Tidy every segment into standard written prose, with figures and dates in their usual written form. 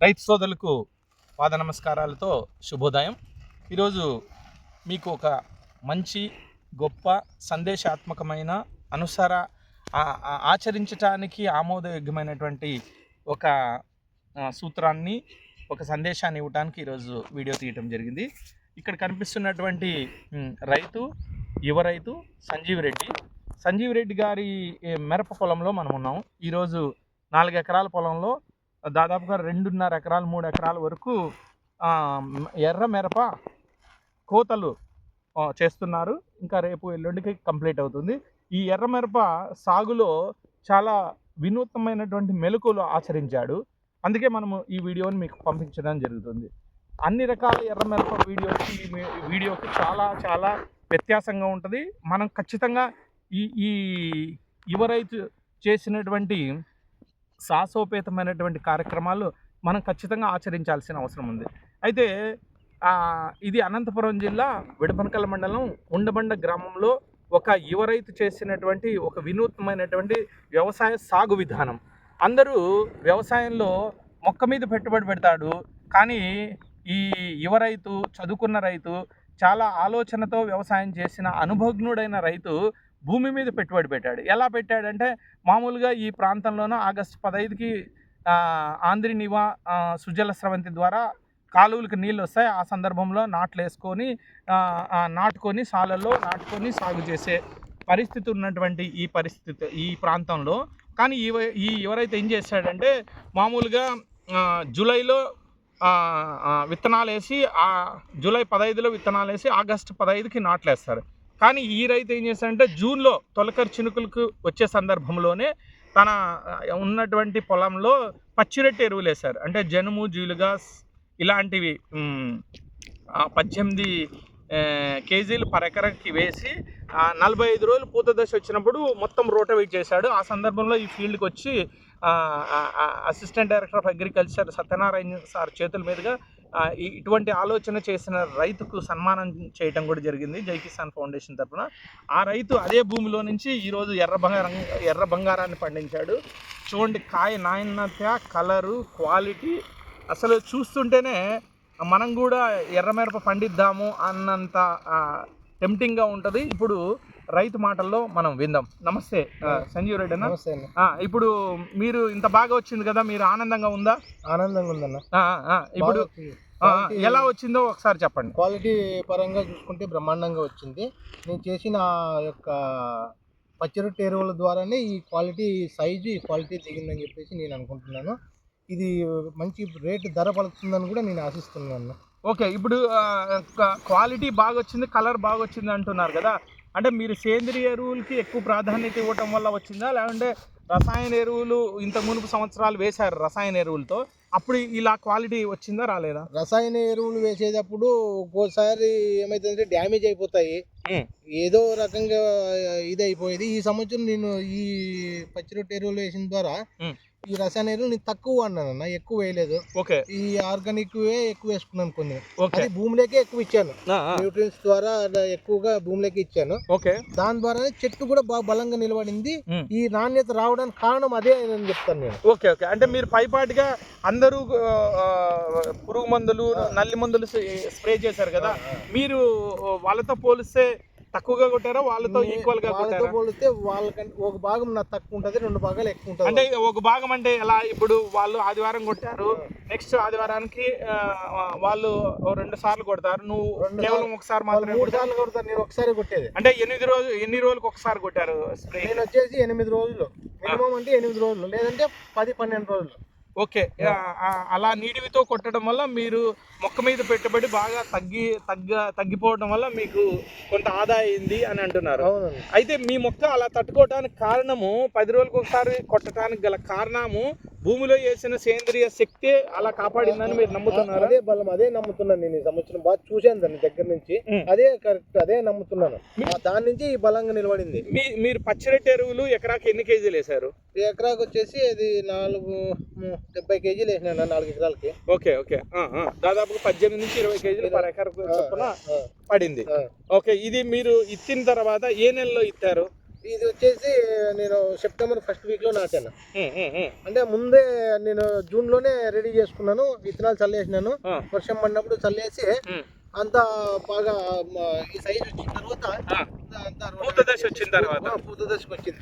రైతు సోదరులకు పాద నమస్కారాలతో శుభోదయం. ఈరోజు మీకు ఒక మంచి గొప్ప సందేశాత్మకమైన ఆచరించటానికి ఆమోదయోగ్యమైనటువంటి ఒక సూత్రాన్ని ఒక సందేశాన్ని ఇవ్వడానికి ఈరోజు వీడియో తీయటం జరిగింది. ఇక్కడ కనిపిస్తున్నటువంటి రైతు యువ రైతు సంజీవ్ రెడ్డి గారి మిరప పొలంలో మనం ఉన్నాం. ఈరోజు 4 ఎకరాల పొలంలో దాదాపుగా 2.5 ఎకరాలు 3 ఎకరాల వరకు ఎర్ర మిరప కోతలు చేస్తున్నారు. ఇంకా రేపు ఎల్లుండికి కంప్లీట్ అవుతుంది. ఈ ఎర్ర మిరప సాగులో చాలా వినూత్నమైనటువంటి మెలకువలు ఆచరించాడు. అందుకే మనము ఈ వీడియోని మీకు పంపించడం జరుగుతుంది. అన్ని రకాల ఎర్ర మిరప వీడియోకి చాలా చాలా వ్యత్యాసంగా ఉంటుంది. మనం ఖచ్చితంగా ఈ యువ రైతు చేసినటువంటి సాహసోపేతమైనటువంటి కార్యక్రమాలు మనం ఖచ్చితంగా ఆచరించాల్సిన అవసరం ఉంది. అయితే ఇది అనంతపురం జిల్లా విడపనకల్ మండలం ఉండబండ గ్రామంలో ఒక యువ రైతు చేసినటువంటి ఒక వినూత్నమైనటువంటి వ్యవసాయ సాగు విధానం. అందరూ వ్యవసాయంలో మొక్క మీద పెట్టుబడి పెడతాడు, కానీ ఈ యువ రైతు చదువుకున్న రైతు చాలా ఆలోచనతో వ్యవసాయం చేసిన అనుభవజ్ఞుడైన రైతు భూమి మీద పెట్టుబడి పెట్టాడు. ఎలా పెట్టాడంటే, మామూలుగా ఈ ప్రాంతంలోనూ ఆగస్టు 15కి ఆంధ్రి నివా సుజల స్రవంతి ద్వారా కాలువలకు నీళ్ళు వస్తాయి. ఆ సందర్భంలో నాటుకొని సాలల్లో నాటుకొని సాగు చేసే పరిస్థితి ఉన్నటువంటి ఈ ప్రాంతంలో కానీ ఎవరైతే ఏం చేశాడంటే, మామూలుగా జూలైలో విత్తనాలు వేసి జూలై 15లో విత్తనాలు వేసి ఆగస్టు 15కి నాట్లు వేస్తారు. కానీ ఈ రైతు ఏం చేశాడంటే, జూన్లో తొలకరి చినుకులకు వచ్చే సందర్భంలోనే తన ఉన్నటువంటి పొలంలో పచ్చిరొట్టె ఎరువులు వేశారు. అంటే జనుము, జీలుగా ఇలాంటివి 18 కేజీలు పర్ ఎకరాకి వేసి 45 రోజులు పూత దశ వచ్చినప్పుడు మొత్తం రోటవేట్ చేశాడు. ఆ సందర్భంలో ఈ ఫీల్డ్కి వచ్చి assistant director of agriculture Satyanarayana sir చేతుల మీదుగా ఇటువంటి ఆలోచన చేసిన రైతుకు సన్మానం చేయటం కూడా జరిగింది జై కిసాన్ ఫౌండేషన్ తరఫున. ఆ రైతు అదే భూమిలో నుంచి ఈరోజు ఎర్ర బంగారాన్ని పండించాడు. చూడండి, కాయ నాణ్యత, కలరు, క్వాలిటీ అసలు చూస్తుంటేనే మనం కూడా ఎర్రమిరప పండిద్దాము అన్నంత టెంప్టింగ్గా ఉంటుంది. ఇప్పుడు రైతు మాటల్లో మనం విందాం. నమస్తే సంజీవ్ రెడ్డి అన్న. నమస్తే అన్న. ఇప్పుడు మీరు ఇంత బాగా వచ్చింది కదా, మీరు ఆనందంగా ఉందా? ఆనందంగా ఉందన్న. ఇప్పుడు ఎలా వచ్చిందో ఒకసారి చెప్పండి. క్వాలిటీ పరంగా చూసుకుంటే బ్రహ్మాండంగా వచ్చింది. నేను చేసిన యొక్క పచ్చిరొట్టె ఎరువుల ద్వారానే ఈ క్వాలిటీ దిగిందని చెప్పేసి నేను అనుకుంటున్నాను. ఇది మంచి రేటు ధర పలుకుతుందని కూడా నేను ఆశిస్తున్నాను. ఓకే, ఇప్పుడు క్వాలిటీ బాగా వచ్చింది, కలర్ బాగా వచ్చింది అంటున్నారు కదా, అంటే మీరు సేంద్రియ ఎరువులకి ఎక్కువ ప్రాధాన్యత ఇవ్వటం వల్ల వచ్చిందా, లేదంటే రసాయన ఎరువులు ఇంత మునుపు సంవత్సరాలు వేశారు రసాయన ఎరువులతో, అప్పుడు ఇలా క్వాలిటీ వచ్చిందా రాలేదా? రసాయన ఎరువులు వేసేటప్పుడు ఒక్కోసారి ఏమైతుందంటే డ్యామేజ్ అయిపోతాయి, ఏదో రకంగా ఇది అయిపోయేది. ఈ సంవత్సరం నేను ఈ పచ్చిరొట్టె ఎరువులు వేసిన ద్వారా ఈ రసాయన ఎరువులు నేను తక్కువ వాడినానన్న, ఎక్కువ వేయలేదు. ఓకే, ఈ ఆర్గానిక్ ఎక్కువ వేసుకున్నాను కొన్ని. అది భూమిలోకే ఎక్కువ ఇచ్చాను, న్యూట్రియన్స్ ద్వారా ఎక్కువగా భూమిలోకి ఇచ్చాను. ఓకే, దాని ద్వారానే చెట్టు కూడా బాగా బలంగా నిలబడింది. ఈ నాణ్యత రావడానికి కారణం అదే అని చెప్తాను నేను. ఓకే ఓకే, అంటే మీరు పైపాటిగా అందరూ పురుగు మందులు, నల్లి మందులు స్ప్రే చేశారు కదా, మీరు వాళ్ళతో పోలిస్తే తక్కువగా కొట్టారా, వాళ్ళతో ఈక్వల్ గా కొట్టారా? పోలిస్తే వాళ్ళకంటే ఒక భాగం నాకు తక్కువ ఉంటుంది, 2 భాగాలు ఎక్కువ ఉంటుంది. అంటే ఒక భాగం అంటే ఎలా? ఇప్పుడు వాళ్ళు ఆదివారం కొట్టారు, నెక్స్ట్ ఆదివారానికి వాళ్ళు 2 సార్లు కొడతారు, నువ్వు కేవలం ఒకసారి మాత్రమే? 3 సార్లు కొడతారు, నేను ఒకసారి కొట్టేది. అంటే ఎన్ని రోజులకు ఒకసారి కొట్టారు? నేను వచ్చేసి 8 రోజులు మినిమం, అంటే 8 రోజులు, లేదంటే 10-12 రోజులు. ఓకే, అలా నీటితో కొట్టడం వల్ల మీరు మొక్క మీద పెట్టుబడి బాగా తగ్గిపోవడం వల్ల మీకు కొంత ఆదా అయింది అని అంటున్నారు. అయితే మీ మొక్క అలా తట్టుకోవడానికి కారణము, 10 రోజులకు ఒకసారి కొట్టడానికి గల కారణము భూమిలో వేసిన సేంద్రియ శక్తి అలా కాపాడిందని మీరు నమ్ముతున్నారు? అదే బలం, అదే నమ్ముతున్నాను నేను. ఈ సంవత్సరం బాగా చూశాను దాన్ని దగ్గర నుంచి, అదే కరెక్ట్, అదే నమ్ముతున్నాను. దాని నుంచి ఈ బలంగా నిలబడింది. మీరు పచ్చిరొట్టె ఎరువులు ఎకరాకి ఎన్ని కేజీలు వేశారు? ఎకరాకి వచ్చేసి అది 70 కేజీలు వేసినా 4 ఎకరాలకి. ఓకే ఓకే, దాదాపు 18 నుంచి 20 కేజీలు పర్ ఎకర్ చొప్పున పడింది. ఓకే, ఇది మీరు ఇచ్చిన తర్వాత ఏ నెలలో ఇచ్చారు? ఇది వచ్చేసి నేను సెప్టెంబర్ ఫస్ట్ వీక్లో నాటాను. అంటే ముందే నేను జూన్లోనే రెడీ చేసుకున్నాను, విత్తనాలు చల్లేసినాను. వర్షం పడినప్పుడు చల్లేసి అంతా బాగా ఈ సైజ్ వచ్చిన తర్వాత పూత దశ వచ్చిన తర్వాత పూత దశకు వచ్చింది.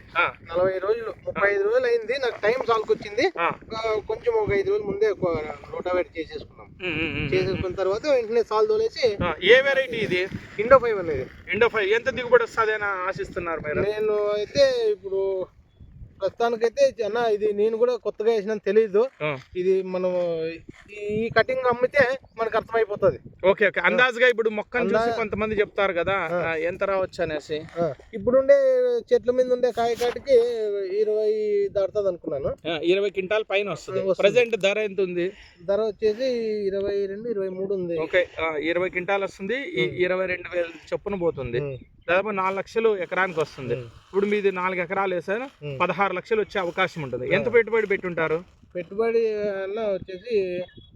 40 రోజులు 35 రోజులు అయింది. నాకు టైం సాల్కొచ్చింది. కొంచెం ఒక 5 రోజులు ముందే రోటావేట్ చేసేసుకున్నాం. చేసేసుకున్న తర్వాత వెంటనే సాల్ తోలేసి. ఏ వెరైటీ ఇది? ఇండో 5 అనేది. ఇండో 5 ఎంత దిగుబడి వస్తుంది అని ఆశిస్తున్నారు మీరు? నేను అయితే ఇప్పుడు ప్రస్తుతానికైతే అన్న ఇది నేను కూడా కొత్తగా వేసినా తెలీదు. ఇది మనం ఈ కటింగ్ అమ్మితే మనకు అర్థమైపోతుంది. Okay okay. అందాజుగా ఇప్పుడు మొక్కను చూసి కొంతమంది చెప్తారు కదా ఎంత రావచ్చు అనేసి. ఇప్పుడుండే చెట్ల మీద ఉండే కాయకాటికి 20 దాటుతుంది అనుకున్నాను. 20 క్వింటాల్ పైన వస్తుంది. ప్రెసెంట్ ధర ఎంత ఉంది? ధర వచ్చేసి 22, 23 ఉంది. ఓకే, 20 క్వింటాల్ వస్తుంది. 22,000 చొప్పున పోతుంది. దాదాపు 4 లక్షలు ఎకరానికి వస్తుంది. ఇప్పుడు మీది 4 ఎకరాలు వేసారు, 16 లక్షలు వచ్చే అవకాశం ఉంటుంది. ఎంత పెట్టుబడి పెట్టుంటారు? పెట్టుబడి వచ్చేసి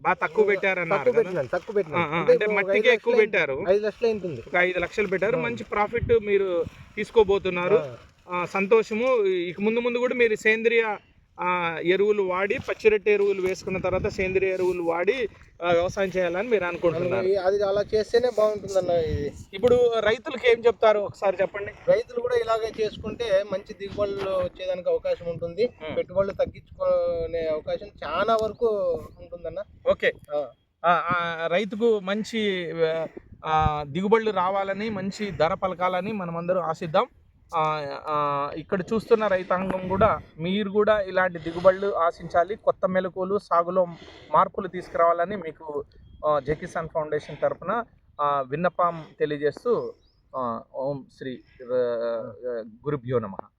బాగా తక్కువ పెట్టారన్నారు. తక్కువ పెట్టినా అంటే మట్టికి ఎక్కువ పెట్టారు. 5 లక్షలు అయింది. ఒక 5 లక్షలు పెట్టారు. మంచి ప్రాఫిట్ మీరు తీసుకోబోతున్నారు. సంతోషము. ఇక ముందు కూడా మీరు సేంద్రియ ఎరువులు వాడి, పచ్చిరొట్టె ఎరువులు వేసుకున్న తర్వాత సేంద్రియ ఎరువులు వాడి వ్యవసాయం చేయాలని మీరు అనుకుంటున్నారు. అది అలా చేస్తేనే బాగుంటుందన్న. ఇది ఇప్పుడు రైతులకు ఏం చెప్తారు ఒకసారి చెప్పండి. రైతులు కూడా ఇలాగే చేసుకుంటే మంచి దిగుబడులు వచ్చేదానికి అవకాశం ఉంటుంది. పెట్టుబడులు తగ్గించుకునే అవకాశం చాలా వరకు ఉంటుందన్న. ఓకే, రైతుకు మంచి దిగుబడులు రావాలని, మంచి ధర పలకాలని మనమందరం ఆశిద్దాం. ఇక్కడ చూస్తున్న రైతాంగం కూడా మీరు కూడా ఇలాంటి దిగుబడులు ఆశించాలి. కొత్త మెలకువలు, సాగులో మార్పులు తీసుకురావాలని మీకు జై కిసాన్ ఫౌండేషన్ తరఫున విన్నపం తెలియజేస్తూ ఓం శ్రీ గురుభ్యో నమః.